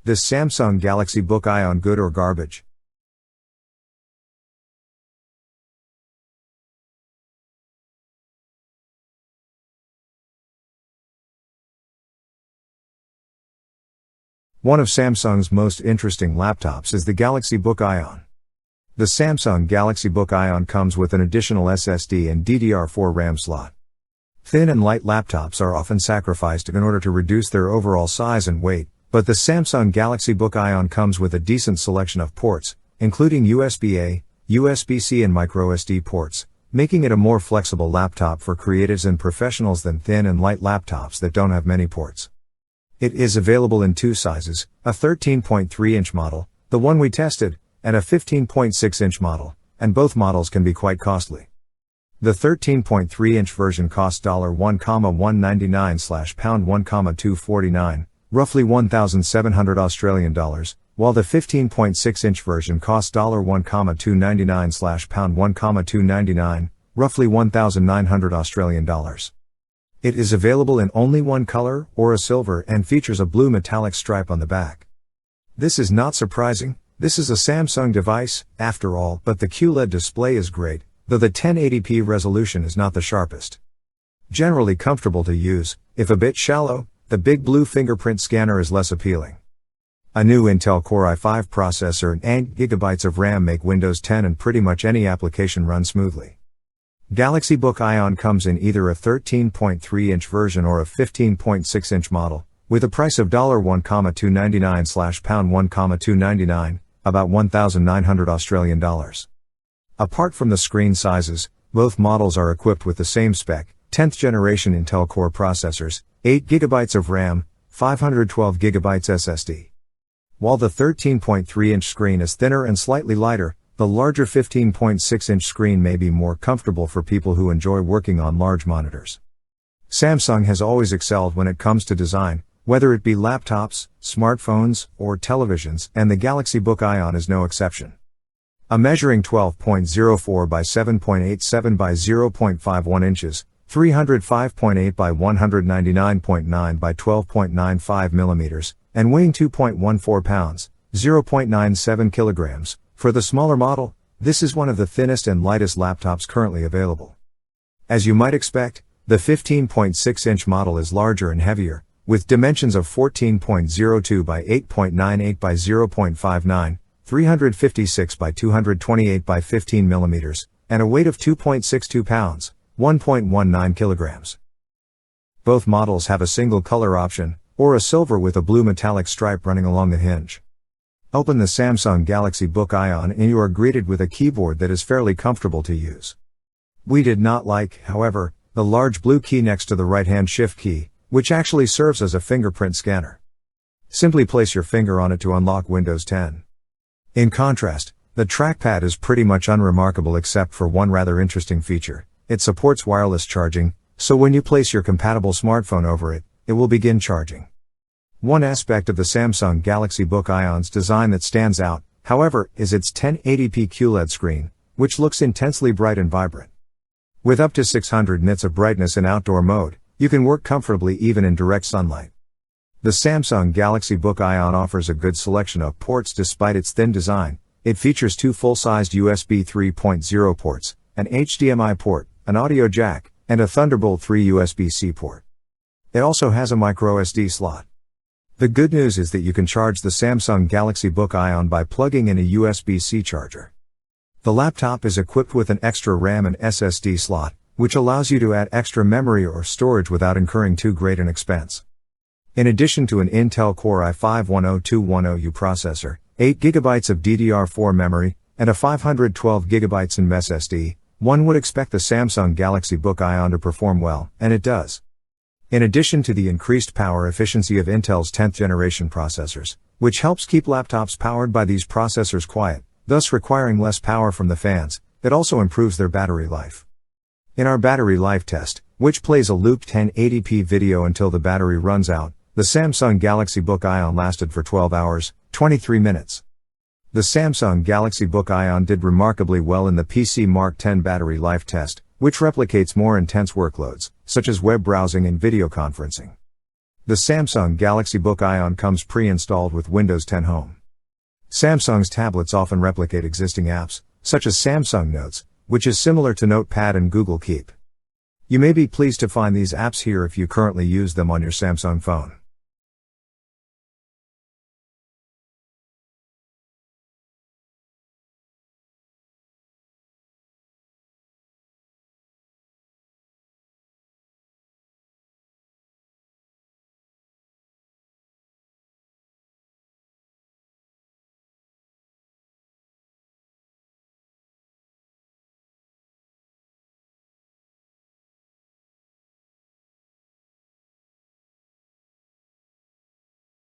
This Samsung Galaxy Book Ion good or garbage? One of Samsung's most interesting laptops is the Galaxy Book Ion. The Samsung Galaxy Book Ion comes with an additional SSD and DDR4 RAM slot. Thin and light laptops are often sacrificed in order to reduce their overall size and weight, but the Samsung Galaxy Book Ion comes with a decent selection of ports, including USB-A, USB-C and microSD ports, making it a more flexible laptop for creatives and professionals than thin and light laptops that don't have many ports. It is available in two sizes, a 13.3-inch model, the one we tested, and a 15.6-inch model, and both models can be quite costly. The 13.3-inch version costs $1,199/£1,249, roughly 1,700 Australian dollars, while the 15.6-inch version costs $1,299/£1,299, roughly 1,900 Australian dollars. It is available in only one color, or a silver, and features a blue metallic stripe on the back. This is not surprising, this is a Samsung device, after all, but the QLED display is great, though the 1080p resolution is not the sharpest. Generally comfortable to use, if a bit shallow, the big blue fingerprint scanner is less appealing. A new Intel Core i5 processor and 8GB of RAM make Windows 10 and pretty much any application run smoothly. Galaxy Book Ion comes in either a 13.3-inch version or a 15.6-inch model, with a price of $1,299/£1,299, about 1,900 Australian dollars. Apart from the screen sizes, both models are equipped with the same spec, 10th generation Intel Core processors, 8GB of RAM, 512GB SSD. While the 13.3-inch screen is thinner and slightly lighter, the larger 15.6-inch screen may be more comfortable for people who enjoy working on large monitors. Samsung has always excelled when it comes to design, whether it be laptops, smartphones, or televisions, and the Galaxy Book Ion is no exception. A measuring 12.04 by 7.87 by 0.51 inches, 305.8 by 199.9 by 12.95 millimeters, and weighing 2.14 pounds, 0.97 kilograms, for the smaller model, this is one of the thinnest and lightest laptops currently available. As you might expect, the 15.6-inch model is larger and heavier, with dimensions of 14.02 by 8.98 by 0.59, 356 by 228 by 15 millimeters, and a weight of 2.62 pounds, 1.19 kilograms. Both models have a single color option, or a silver with a blue metallic stripe running along the hinge. Open the Samsung Galaxy Book Ion and you are greeted with a keyboard that is fairly comfortable to use. We did not like, however, the large blue key next to the right-hand shift key, which actually serves as a fingerprint scanner. Simply place your finger on it to unlock Windows 10. In contrast, the trackpad is pretty much unremarkable except for one rather interesting feature. It supports wireless charging, so when you place your compatible smartphone over it, it will begin charging. One aspect of the Samsung Galaxy Book Ion's design that stands out, however, is its 1080p QLED screen, which looks intensely bright and vibrant. With up to 600 nits of brightness in outdoor mode, you can work comfortably even in direct sunlight. The Samsung Galaxy Book Ion offers a good selection of ports despite its thin design. It features two full-sized USB 3.0 ports, an HDMI port, an audio jack, and a Thunderbolt 3 USB-C port. It also has a microSD slot. The good news is that you can charge the Samsung Galaxy Book Ion by plugging in a USB-C charger. The laptop is equipped with an extra RAM and SSD slot, which allows you to add extra memory or storage without incurring too great an expense. In addition to an Intel Core i5-10210U processor, 8GB of DDR4 memory, and a 512GB in SSD, one would expect the Samsung Galaxy Book Ion to perform well, and it does. In addition to the increased power efficiency of Intel's 10th generation processors, which helps keep laptops powered by these processors quiet, thus requiring less power from the fans, it also improves their battery life. In our battery life test, which plays a looped 1080p video until the battery runs out, the Samsung Galaxy Book Ion lasted for 12 hours, 23 minutes. The Samsung Galaxy Book Ion did remarkably well in the PC Mark 10 battery life test, which replicates more intense workloads, such as web browsing and video conferencing. The Samsung Galaxy Book Icon comes pre-installed with Windows 10 Home. Samsung's tablets often replicate existing apps, such as Samsung Notes, which is similar to Notepad and Google Keep. You may be pleased to find these apps here if you currently use them on your Samsung phone.